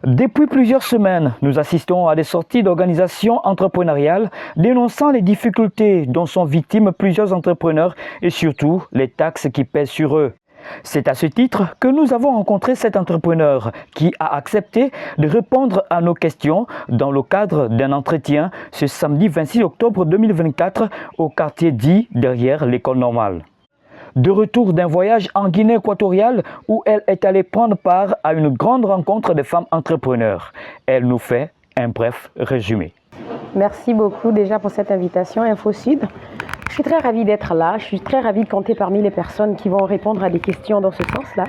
Depuis plusieurs semaines, nous assistons à des sorties d'organisations entrepreneuriales dénonçant les difficultés dont sont victimes plusieurs entrepreneurs et surtout les taxes qui pèsent sur eux. C'est à ce titre que nous avons rencontré cet entrepreneur qui a accepté de répondre à nos questions dans le cadre d'un entretien ce samedi 26 octobre 2024 au quartier dit derrière l'école normale. De retour d'un voyage en Guinée équatoriale où elle est allée prendre part à une grande rencontre de femmes entrepreneurs. Elle nous fait un bref résumé. Merci beaucoup déjà pour cette invitation InfoSud. Je suis très ravie d'être là, je suis très ravie de compter parmi les personnes qui vont répondre à des questions dans ce sens-là.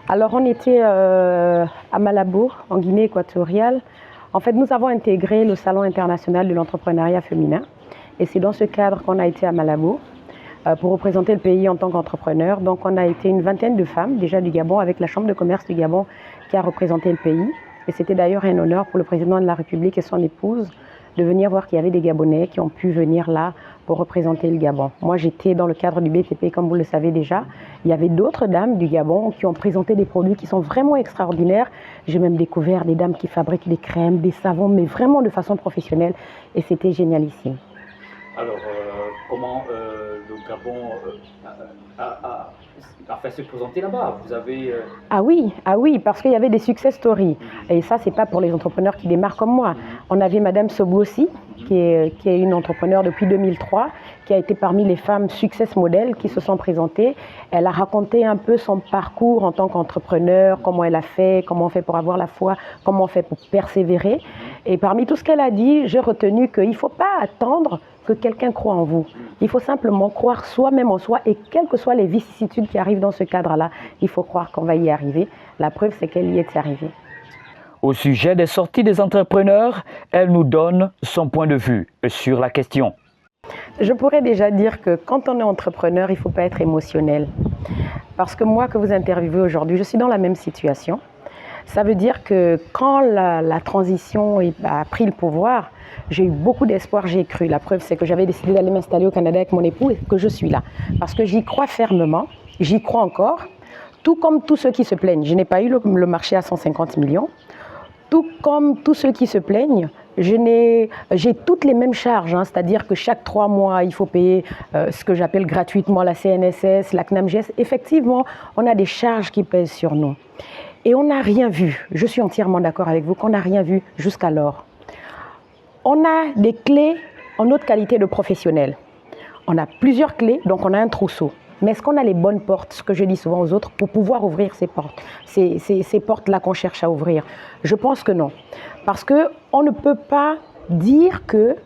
Alors on était à Malabo, en Guinée équatoriale. En fait, nous avons intégré le Salon international de l'entrepreneuriat féminin et c'est dans ce cadre qu'on a été à Malabo pour représenter le pays en tant qu'entrepreneur. Donc on a été une vingtaine de femmes déjà du Gabon avec la Chambre de commerce du Gabon qui a représenté le pays. Et c'était d'ailleurs un honneur pour le président de la République et son épouse de venir voir qu'il y avait des Gabonais qui ont pu venir là pour représenter le Gabon. Moi, j'étais dans le cadre du BTP, comme vous le savez déjà. Il y avait d'autres dames du Gabon qui ont présenté des produits qui sont vraiment extraordinaires. J'ai même découvert des dames qui fabriquent des crèmes, des savons, mais vraiment de façon professionnelle. Et c'était génialissime. Alors, comment le Gabon a fait se présenter là-bas? Vous avez... Ah oui, parce qu'il y avait des success stories. Et ça, c'est pas pour les entrepreneurs qui démarrent comme moi. On avait Madame Sobossi, qui est une entrepreneure depuis 2003, qui a été parmi les femmes success modèles qui se sont présentées. Elle a raconté un peu son parcours en tant qu'entrepreneur, comment elle a fait, comment on fait pour avoir la foi, comment on fait pour persévérer. Et parmi tout ce qu'elle a dit, j'ai retenu qu'il ne faut pas attendre que quelqu'un croit en vous. Il faut simplement croire soi-même en soi et quelles que soient les vicissitudes qui arrivent dans ce cadre-là, il faut croire qu'on va y arriver. La preuve, c'est qu'elle y est arrivée. Au sujet des sorties des entrepreneurs, elle nous donne son point de vue sur la question. Je pourrais déjà dire que quand on est entrepreneur, il ne faut pas être émotionnel. Parce que moi, que vous interviewez aujourd'hui, je suis dans la même situation. Ça veut dire que quand la transition a pris le pouvoir, j'ai eu beaucoup d'espoir, j'y ai cru. La preuve, c'est que j'avais décidé d'aller m'installer au Canada avec mon époux et que je suis là. Parce que j'y crois fermement, j'y crois encore, tout comme tous ceux qui se plaignent. Je n'ai pas eu le marché à 150 millions. Tout comme tous ceux qui se plaignent, j'ai toutes les mêmes charges, c'est-à-dire que chaque 3 mois, il faut payer ce que j'appelle gratuitement la CNSS, la CNAMGS. Effectivement, on a des charges qui pèsent sur nous. Et on n'a rien vu, je suis entièrement d'accord avec vous, qu'on n'a rien vu jusqu'alors. On a des clés en notre qualité de professionnel. On a plusieurs clés, donc on a un trousseau. Mais est-ce qu'on a les bonnes portes, ce que je dis souvent aux autres, pour pouvoir ouvrir ces portes, ces portes-là qu'on cherche à ouvrir? Je pense que non. Parce qu'on ne peut pas dire qu'il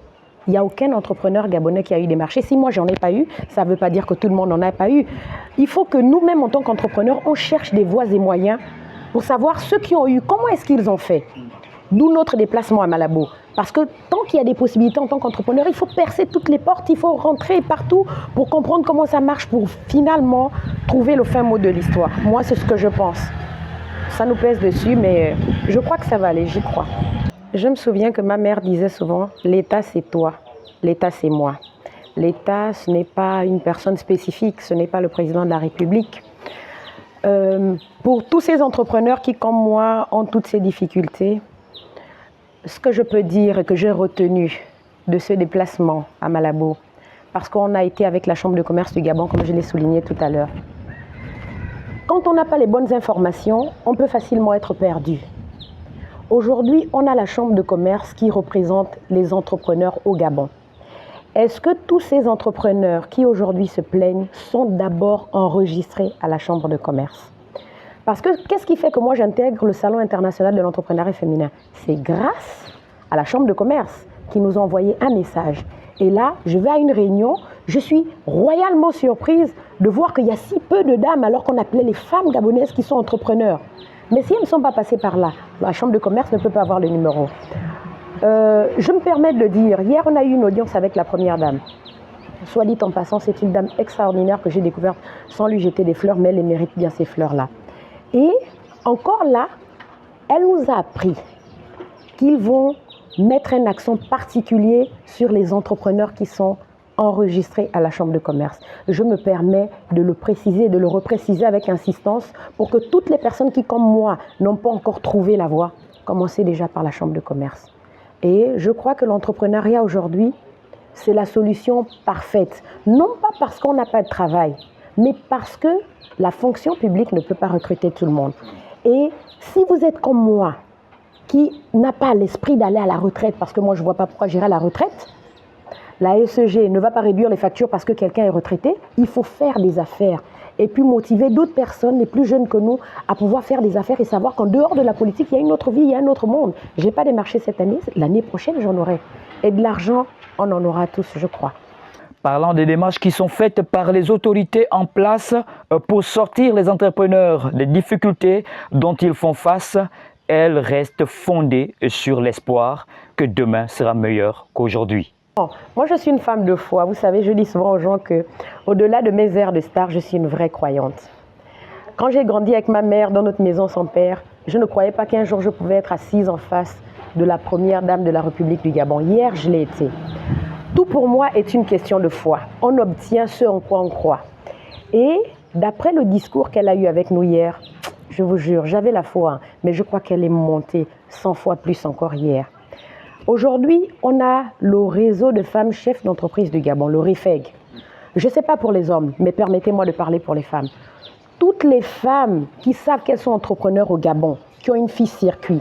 n'y a aucun entrepreneur gabonais qui a eu des marchés. Si moi, j'en ai pas eu, ça ne veut pas dire que tout le monde n'en a pas eu. Il faut que nous-mêmes, en tant qu'entrepreneurs, on cherche des voies et moyens pour savoir ceux qui ont eu, comment est-ce qu'ils ont fait. D'où notre déplacement à Malabo. Parce que tant qu'il y a des possibilités en tant qu'entrepreneur, il faut percer toutes les portes, il faut rentrer partout pour comprendre comment ça marche, pour finalement trouver le fin mot de l'histoire. Moi, c'est ce que je pense. Ça nous pèse dessus, mais je crois que ça va aller, j'y crois. Je me souviens que ma mère disait souvent, l'État c'est toi, l'État c'est moi. L'État, ce n'est pas une personne spécifique, ce n'est pas le président de la République. Pour tous ces entrepreneurs qui, comme moi, ont toutes ces difficultés, ce que je peux dire et que j'ai retenu de ce déplacement à Malabo, parce qu'on a été avec la Chambre de commerce du Gabon, comme je l'ai souligné tout à l'heure. Quand on n'a pas les bonnes informations, on peut facilement être perdu. Aujourd'hui, on a la Chambre de commerce qui représente les entrepreneurs au Gabon. Est-ce que tous ces entrepreneurs qui aujourd'hui se plaignent sont d'abord enregistrés à la Chambre de commerce? Parce que qu'est-ce qui fait que moi j'intègre le Salon international de l'entrepreneuriat féminin? C'est grâce à la Chambre de commerce qui nous a envoyé un message. Et là, je vais à une réunion, je suis royalement surprise de voir qu'il y a si peu de dames alors qu'on appelait les femmes gabonaises qui sont entrepreneurs. Mais si elles ne sont pas passées par là, la Chambre de commerce ne peut pas avoir le numéro. Je me permets de le dire, hier on a eu une audience avec la première dame. Soit dit en passant, c'est une dame extraordinaire que j'ai découverte sans lui jeter des fleurs, mais elle mérite bien ces fleurs-là. Et encore là, elle nous a appris qu'ils vont mettre un accent particulier sur les entrepreneurs qui sont enregistrés à la Chambre de commerce. Je me permets de le préciser, de le repréciser avec insistance pour que toutes les personnes qui, comme moi, n'ont pas encore trouvé la voie, Commencez déjà par la chambre de commerce. Et je crois que l'entrepreneuriat aujourd'hui, c'est la solution parfaite. Non pas parce qu'on n'a pas de travail, mais parce que la fonction publique ne peut pas recruter tout le monde. Et si vous êtes comme moi, qui n'a pas l'esprit d'aller à la retraite, parce que moi je ne vois pas pourquoi j'irai à la retraite, la SEG ne va pas réduire les factures parce que quelqu'un est retraité, il faut faire des affaires. Et puis motiver d'autres personnes, les plus jeunes que nous, à pouvoir faire des affaires et savoir qu'en dehors de la politique, il y a une autre vie, il y a un autre monde. Je n'ai pas démarché cette année, l'année prochaine j'en aurai. Et de l'argent, on en aura tous, je crois. Parlant des démarches qui sont faites par les autorités en place pour sortir les entrepreneurs des difficultés dont ils font face, elles restent fondées sur l'espoir que demain sera meilleur qu'aujourd'hui. Moi, je suis une femme de foi. Vous savez, je dis souvent aux gens qu'au-delà de mes airs de star, je suis une vraie croyante. Quand j'ai grandi avec ma mère dans notre maison sans père, je ne croyais pas qu'un jour je pouvais être assise en face de la première dame de la République du Gabon. Hier, je l'ai été. Tout pour moi est une question de foi. On obtient ce en quoi on croit. Et d'après le discours qu'elle a eu avec nous hier, je vous jure, j'avais la foi, mais je crois qu'elle est montée 100 fois plus encore hier. Aujourd'hui, on a le réseau de femmes chefs d'entreprise du Gabon, le RIFEG. Je ne sais pas pour les hommes, mais permettez-moi de parler pour les femmes. Toutes les femmes qui savent qu'elles sont entrepreneurs au Gabon, qui ont une fille circuit,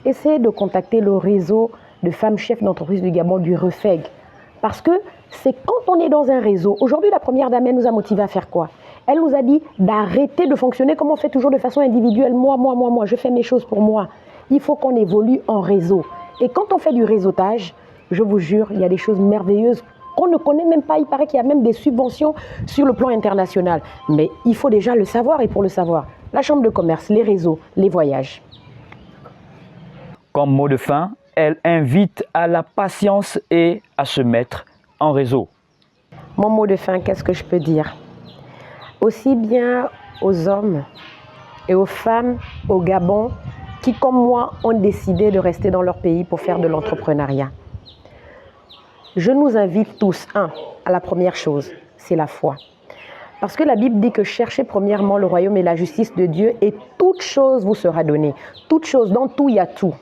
essayez de contacter le réseau de femmes chefs d'entreprise du Gabon, du RIFEG. Parce que c'est quand on est dans un réseau. Aujourd'hui, la première dame, elle nous a motivés à faire quoi? Elle nous a dit d'arrêter de fonctionner comme on fait toujours de façon individuelle. Moi, je fais mes choses pour moi. Il faut qu'on évolue en réseau. Et quand on fait du réseautage, je vous jure, il y a des choses merveilleuses qu'on ne connaît même pas. Il paraît qu'il y a même des subventions sur le plan international. Mais il faut déjà le savoir, et pour le savoir, la chambre de commerce, les réseaux, les voyages. Comme mot de fin, elle invite à la patience et à se mettre en réseau. Mon mot de fin, qu'est-ce que je peux dire? Aussi bien aux hommes et aux femmes au Gabon qui, comme moi, ont décidé de rester dans leur pays pour faire de l'entrepreneuriat. Je nous invite tous, à la première chose, c'est la foi. Parce que la Bible dit que cherchez premièrement le royaume et la justice de Dieu et toute chose vous sera donnée. Toute chose, dans tout, il y a tout.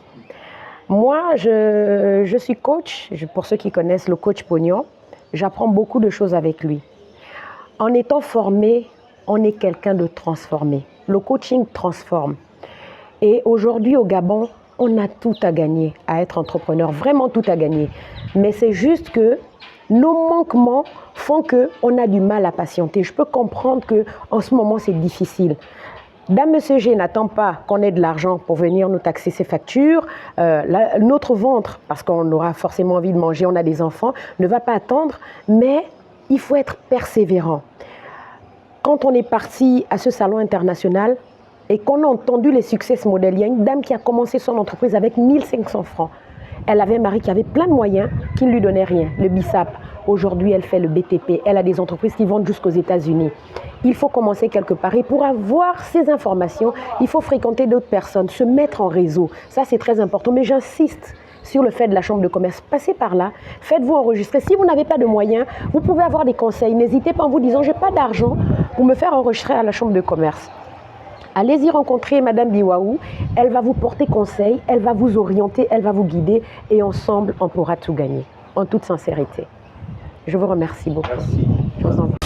Moi, je suis coach, pour ceux qui connaissent le coach Pognon, j'apprends beaucoup de choses avec lui. En étant formé, on est quelqu'un de transformé. Le coaching transforme. Et aujourd'hui au Gabon, on a tout à gagner à être entrepreneur, vraiment tout à gagner. Mais c'est juste que nos manquements font qu'on a du mal à patienter. Je peux comprendre qu'en ce moment, c'est difficile. Dame Monsieur G n'attend pas qu'on ait de l'argent pour venir nous taxer ses factures. Notre ventre, parce qu'on aura forcément envie de manger, on a des enfants, ne va pas attendre. Mais il faut être persévérant. Quand on est parti à ce salon international, et qu'on a entendu les success models, il y a une dame qui a commencé son entreprise avec 1500 francs. Elle avait un mari qui avait plein de moyens, qui ne lui donnait rien, le BISAP. Aujourd'hui, elle fait le BTP. Elle a des entreprises qui vendent jusqu'aux États-Unis. Il faut commencer quelque part. Et pour avoir ces informations, il faut fréquenter d'autres personnes, se mettre en réseau. Ça, c'est très important. Mais j'insiste sur le fait de la chambre de commerce. Passez par là, faites-vous enregistrer. Si vous n'avez pas de moyens, vous pouvez avoir des conseils. N'hésitez pas en vous disant, je n'ai pas d'argent pour me faire enregistrer à la chambre de commerce. Allez-y rencontrer Madame Biwaou, elle va vous porter conseil, elle va vous orienter, elle va vous guider et ensemble, on pourra tout gagner, en toute sincérité. Je vous remercie beaucoup. Merci. Je vous en prie.